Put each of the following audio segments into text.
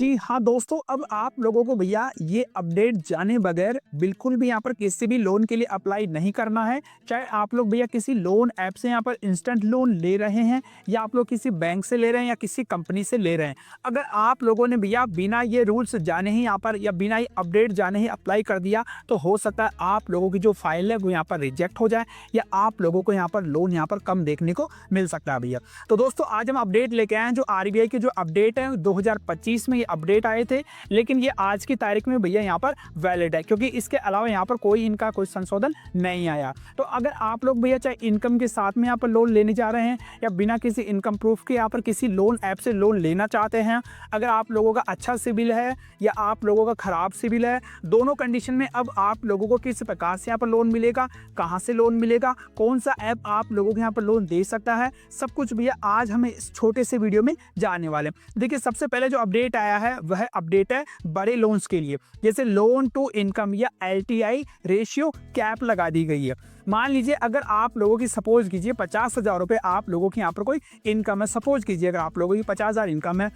जी हाँ दोस्तों, अब आप लोगों को भैया ये अपडेट जाने बगैर बिल्कुल भी यहाँ पर किसी भी लोन के लिए अप्लाई नहीं करना है। चाहे आप लोग भैया किसी लोन ऐप से यहाँ पर इंस्टेंट लोन ले रहे हैं या आप लोग किसी बैंक से ले रहे हैं या किसी कंपनी से ले रहे हैं। अगर आप लोगों ने भैया बिना ये रूल्स जाने ही यहाँ पर या बिना ये अपडेट जाने ही अप्लाई कर दिया तो हो सकता है आप लोगों की जो फाइल है वो यहाँ पर रिजेक्ट हो जाए या आप लोगों को यहाँ पर लोन यहाँ पर कम देखने को मिल सकता है भैया। तो दोस्तों आज हम अपडेट लेके आए हैं जो आरबीआई की जो अपडेट है 2025 में ये अपडेट आए थे, लेकिन ये आज की तारीख में भैया यहाँ पर वैलिड है क्योंकि इसके अलावा यहाँ पर कोई इनका कोई संशोधन नहीं आया। तो अगर आप लोग भैया चाहे इनकम के साथ में यहाँ पर लोन लेने जा रहे हैं या बिना किसी इनकम प्रूफ के यहाँ पर किसी लोन ऐप से लोन लेना चाहते हैं, अगर आप लोगों का अच्छा सिबिल है या आप लोगों का खराब सिबिल है, दोनों कंडीशन में अब आप लोगों को किस प्रकार से यहाँ पर लोन मिलेगा, कहाँ से लोन मिलेगा, कौन सा ऐप आप लोगों को यहाँ पर लोन दे सकता है, सब कुछ भैया आज हम इस छोटे से वीडियो में जानने वाले हैं। देखिए सबसे पहले जो अपडेट आया है वह अपडेट है बड़े लोन्स के लिए, जैसे लोन टू इनकम या एलटीआई रेशियो कैप लगा दी गई है। मान लीजिए अगर आप लोगों की सपोज कीजिए 50,000 रुपये आप लोगों की यहाँ पर कोई इनकम है, सपोज कीजिए अगर आप लोगों की 50,000 इनकम है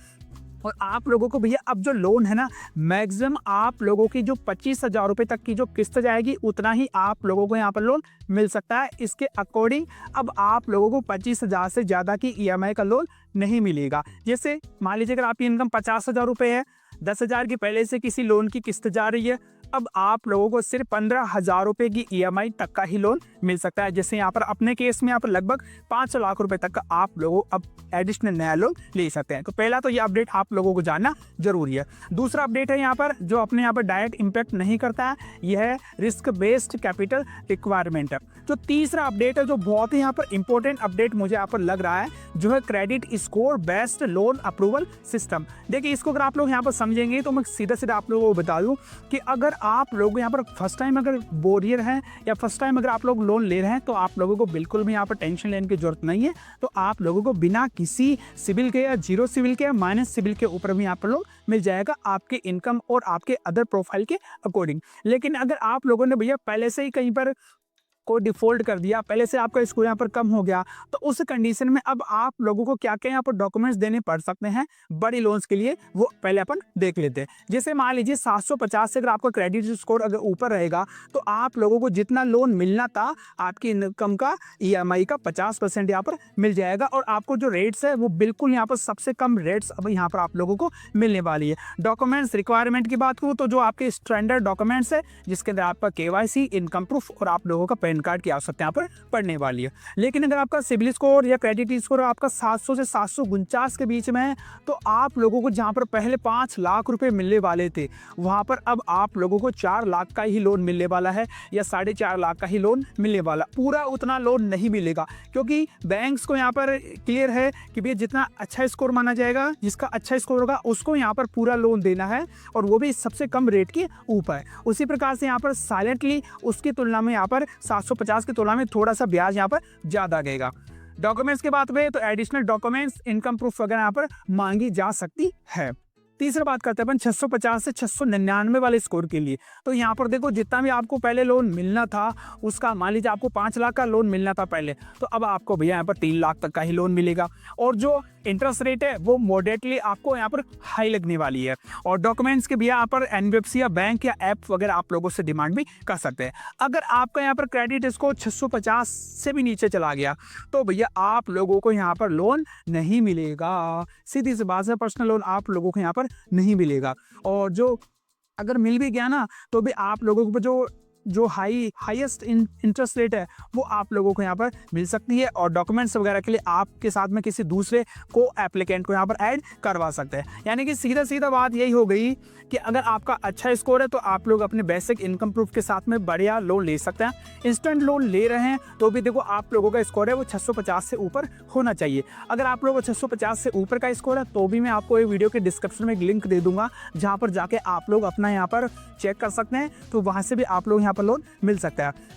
और आप लोगों को भैया अब जो लोन है ना मैक्सिमम आप लोगों की जो 25,000 रुपये तक की जो किस्त जाएगी उतना ही आप लोगों को यहाँ पर लोन मिल सकता है। इसके अकॉर्डिंग अब आप लोगों को 25,000 से ज़्यादा की ईएमआई का लोन नहीं मिलेगा। जैसे मान लीजिए अगर आपकी इनकम 50,000 रुपये है, 10,000 की पहले से किसी लोन की किस्त जा रही है, अब आप लोगों को सिर्फ 15,000 रुपये की ईएमआई तक का ही लोन मिल सकता है। जैसे यहाँ पर अपने केस में यहाँ पर लगभग 5 लाख रुपए तक का आप लोगों अब एडिशनल नया लोन ले सकते हैं। तो पहला तो ये अपडेट आप लोगों को जानना जरूरी है। दूसरा अपडेट है यहाँ पर जो अपने यहाँ पर डायरेक्ट इम्पैक्ट नहीं करता है, यह है रिस्क बेस्ड कैपिटल रिक्वायरमेंट है। जो तीसरा अपडेट है जो बहुत ही यहाँ पर इंपॉर्टेंट अपडेट मुझे यहाँ पर लग रहा है, जो है credit score based loan approval system. देखिए इसको अगर आप लोग यहाँ पर समझेंगे तो मैं सीधा सीधा आप लोगों को बता दूं कि अगर आप लोग यहाँ पर फर्स्ट टाइम अगर बोरियर हैं या फर्स्ट टाइम अगर आप लोग लोन ले रहे हैं तो आप लोगों को बिल्कुल भी यहाँ पर टेंशन लेने की जरूरत नहीं है। तो आप लोगों को बिना किसी सिबिल के या जीरो सिबिल के या माइनस सिबिल के ऊपर भी यहाँ पर लोन मिल जाएगा आपके इनकम और आपके अदर प्रोफाइल के अकॉर्डिंग। लेकिन अगर आप लोगों ने भैया पहले से ही कहीं पर को डिफॉल्ट कर दिया, पहले से आपका स्कोर यहाँ पर कम हो गया, तो उस कंडीशन में अब आप लोगों को क्या क्या यहाँ पर डॉक्यूमेंट्स देने पड़ सकते हैं बड़ी लोन्स के लिए, वो पहले अपन देख लेते हैं। जैसे मान लीजिए 750 से अगर आपका क्रेडिट स्कोर अगर ऊपर रहेगा तो आप लोगों को जितना लोन मिलना था आपकी इनकम का ईएमआई का 50% यहाँ पर मिल जाएगा और आपको जो रेट्स है वो बिल्कुल यहाँ पर सबसे कम रेट्स अब यहाँ पर आप लोगों को मिलने वाली है। डॉक्यूमेंट्स रिक्वायरमेंट की बात करूँ तो जो आपके स्टैंडर्ड डॉक्यूमेंट्स है जिसके अंदर आपका केवाईसी, इनकम प्रूफ और आप लोगों का कार्ड की आवश्यकता यहाँ पर पड़ने वाली है। लेकिन अगर आपका सिबिल स्कोर या क्रेडिट स्कोर आपका 700 से 749 के बीच में है तो आप लोगों को जहां पर पहले 5 लाख रुपए मिलने वाले थे वहां पर अब आप लोगों को 4 लाख का ही लोन मिलने वाला है या 4.5 लाख का ही लोन मिलने वाला। पूरा उतना लोन नहीं मिलेगा क्योंकि बैंक्स को यहाँ पर क्लियर है कि भैया जितना अच्छा स्कोर माना जाएगा, जिसका अच्छा स्कोर होगा उसको यहाँ पर पूरा लोन देना है और वो भी सबसे कम रेट के ऊपर। उसी प्रकार से यहाँ पर साइलेंटली उसकी तुलना में यहाँ पर 750 की तुलना में थोड़ा सा ब्याज यहाँ पर ज्यादा लगेगा। डॉक्यूमेंट्स की बात करें तो एडिशनल डॉक्यूमेंट्स, इनकम प्रूफ वगैरह यहाँ पर मांगी जा सकती है। तीसरा बात करते हैं अपन 650 से 699 वाले स्कोर के लिए। तो यहाँ पर देखो जितना भी आपको पहले लोन मिलना था उसका, मान लीजिए आपको 5 लाख का लोन मिलना था पहले, तो अब आपको भैया यहाँ पर 3 लाख तक का ही लोन मिलेगा और जो इंटरेस्ट रेट है वो मॉडरेटली आपको यहाँ पर हाई लगने वाली है। और डॉक्यूमेंट्स के भैया यहाँ पर एनबीएफसी या बैंक या ऐप वगैरह आप लोगों से डिमांड भी कर सकते हैं। अगर आपका यहाँ पर क्रेडिट स्कोर 650 से भी नीचे चला गया तो भैया आप लोगों को यहाँ पर लोन नहीं मिलेगा। सीधी सी बात है, पर्सनल लोन आप लोगों को यहाँ पर नहीं मिलेगा। और जो अगर मिल भी गया ना तो भी आप लोगों को जो हाईएस्ट इंटरेस्ट रेट है वो आप लोगों को यहाँ पर मिल सकती है। और डॉक्यूमेंट्स वगैरह के लिए आपके साथ में किसी दूसरे को एप्लीकेंट को यहाँ पर ऐड करवा सकते हैं। यानी कि सीधा बात यही हो गई कि अगर आपका अच्छा स्कोर है तो आप लोग अपने बेसिक इनकम प्रूफ के साथ में बढ़िया लोन ले सकते हैं। इंस्टेंट लोन ले रहे हैं तो भी देखो आप लोगों का स्कोर है वो 650 से ऊपर होना चाहिए। अगर आप लोगों को 650 से ऊपर का स्कोर है तो भी मैं आपको ये वीडियो के डिस्क्रिप्शन में एक लिंक दे दूंगा जहाँ पर जाके आप लोग अपना यहाँ पर चेक कर सकते हैं, तो वहाँ से भी आप लोग यहाँ पर लोन मिल सकता है।